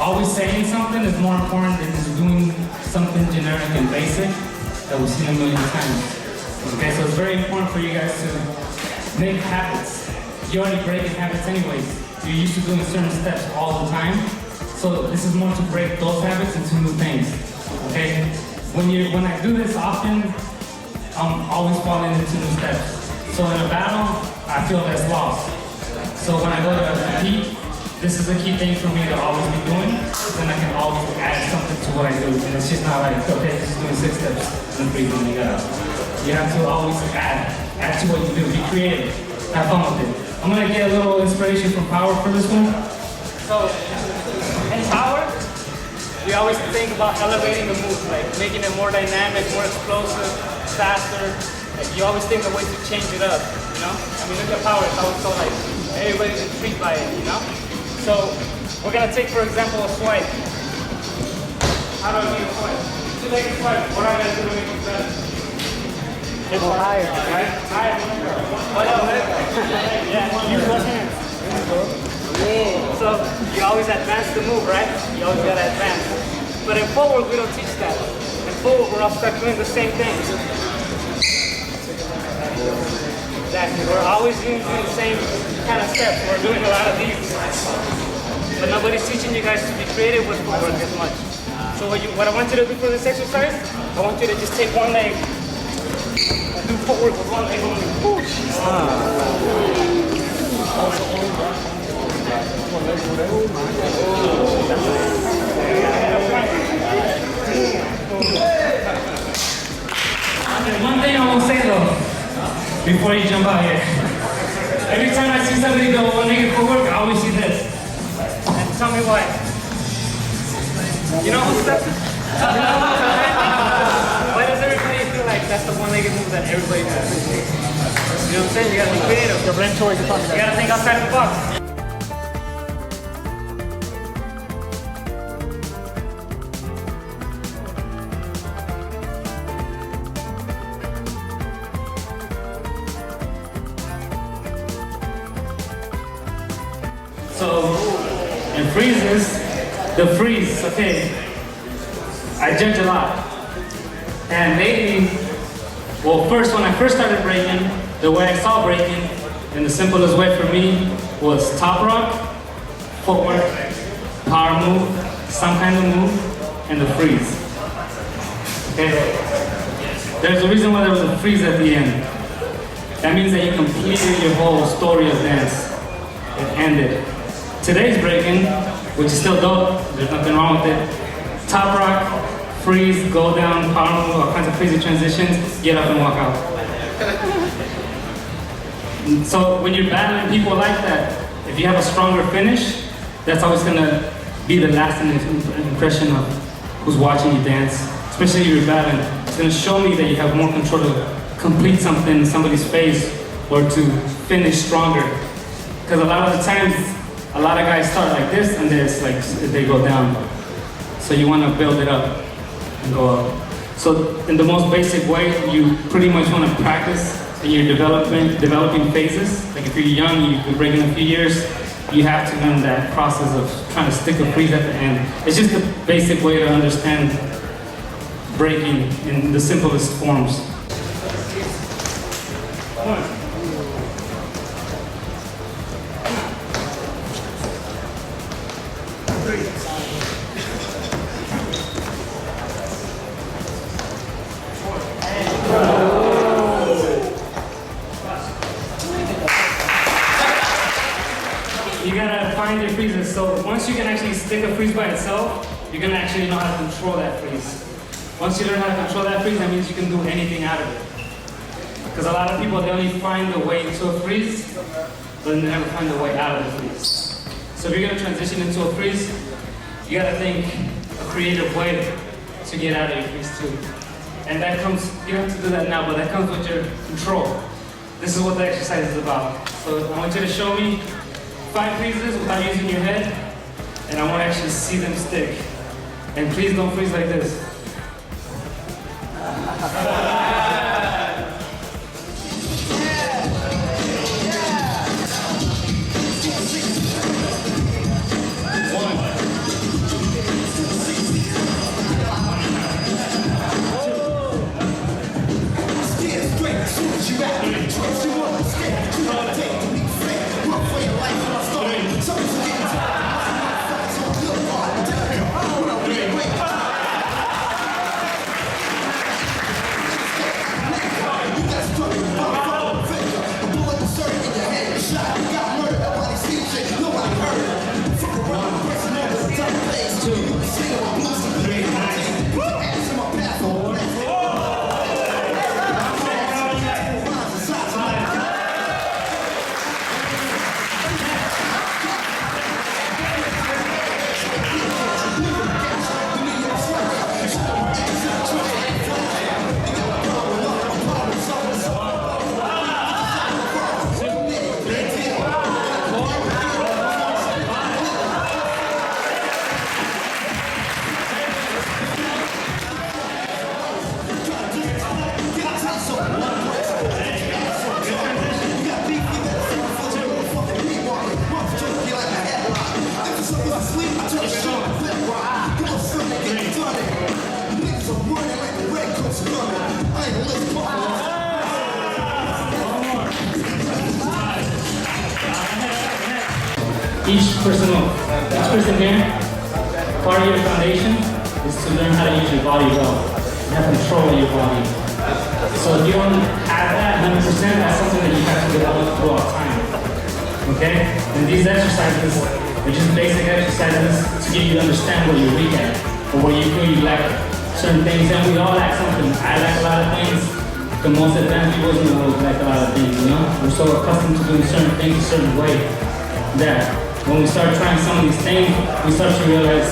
always saying something is more important than just doing something generic and basic that we've seen a million times. Okay, so it's very important for you guys to make habits. You're already breaking habits anyways. You're used to doing certain steps all the time. So this is more to break those habits into new things. Okay? When I do this often, I'm always falling into new steps. So in a battle, I feel less lost. So when I go to compete, this is a key thing for me to always be doing. Then I can always add something to what I do. And it's just not like, okay, just doing 6 steps and 3 and you got You have to always add to what you do. Be creative. Have fun with it. I'm gonna get a little inspiration from Power for this one. So in Power, we always think about elevating the move, like making it more dynamic, more explosive, faster. Like you always think of ways to change it up, you know? I mean, look at Power, it's always so like, everybody's intrigued by it, you know? So we're gonna take, for example, a swipe. How do I make a swipe? To make a swipe, what am I gonna do to make it better? Just go higher, right? Higher. What else? Yeah, use one hand. Yeah. So you always advance the move, right? You always gotta advance. But in forward, we don't teach that. In forward, we're all stuck doing the same thing. Exactly. We're always doing the same kind of steps. We're doing a lot of these. But nobody's teaching you guys to be creative with footwork as much. So what I want you to do for this exercise, I want you to just take one leg and do footwork with one leg only. One thing I will say though, before you jump out here. Every time I see somebody go one-legged footwork, I always see this. And tell me why. You know who's that? Why does everybody feel like that's the one-legged move that everybody does? You know what I'm saying? You gotta be creative. Your brain choice is talking about. You gotta think outside the box. So, in freezes, the freeze, okay, I judge a lot. And lately, well, when I first started breaking, the way I saw breaking, and the simplest way for me was top rock, footwork, power move, some kind of move, and the freeze. Okay? There's a reason why there was a freeze at the end. That means that you completed your whole story of dance. It ended. Today's breaking, which is still dope, there's nothing wrong with it. Top rock, freeze, go down, power move, all kinds of crazy transitions, get up and walk out. So when you're battling people like that, if you have a stronger finish, that's always gonna be the lasting impression of who's watching you dance, especially if you're battling. It's gonna show me that you have more control to complete something in somebody's face or to finish stronger. Because a lot of the times, a lot of guys start like this and they go down. So you want to build it up and go up. So in the most basic way, you pretty much want to practice in your developing phases. Like if you're young, you've been breaking a few years, you have to learn that process of trying to stick a freeze at the end. It's just the basic way to understand breaking in the simplest forms. You gotta find your freezes. So once you can actually stick a freeze by itself, you're gonna actually know how to control that freeze. Once you learn how to control that freeze, that means you can do anything out of it. Because a lot of people, they only find the way to a freeze, but they never find the way out of the freeze. So if you're gonna transition into a freeze, you gotta think a creative way to get out of your freeze too. And that comes, you don't have to do that now, but that comes with your control. This is what the exercise is about. So I want you to show me 5 freezes without using your head, and I want to actually see them stick. And please don't freeze like this. One, each person here, part of your foundation is to learn how to use your body well. You have control of your body. So if you don't have that 100%, that's something that you have to develop throughout time. Okay? And these exercises are just basic exercises to get you to understand where you're weak at, or where you feel you lack certain things. And we all lack something. I lack a lot of things. The most advanced people in the world lack a lot of things, you know? We're so accustomed to doing certain things a certain way that when we start trying some of these things, we start to realize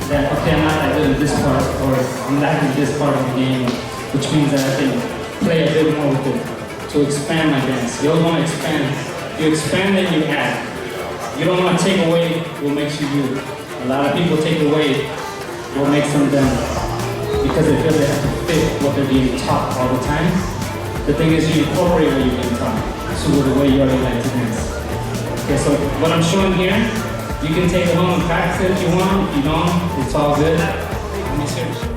that, okay, I'm not that good at this part, or I'm lacking this part of the game, which means that I can play a bit more with it, to expand my dance. You always want to expand. You expand and you add. You don't want to take away what makes you you. A lot of people take away what makes them them because they feel they have to fit what they're being taught all the time. The thing is, you incorporate what you're being taught to the way you already like to dance. Okay, so what I'm showing here, you can take it home and practice it if you want. If you don't, it's all good. Let me see.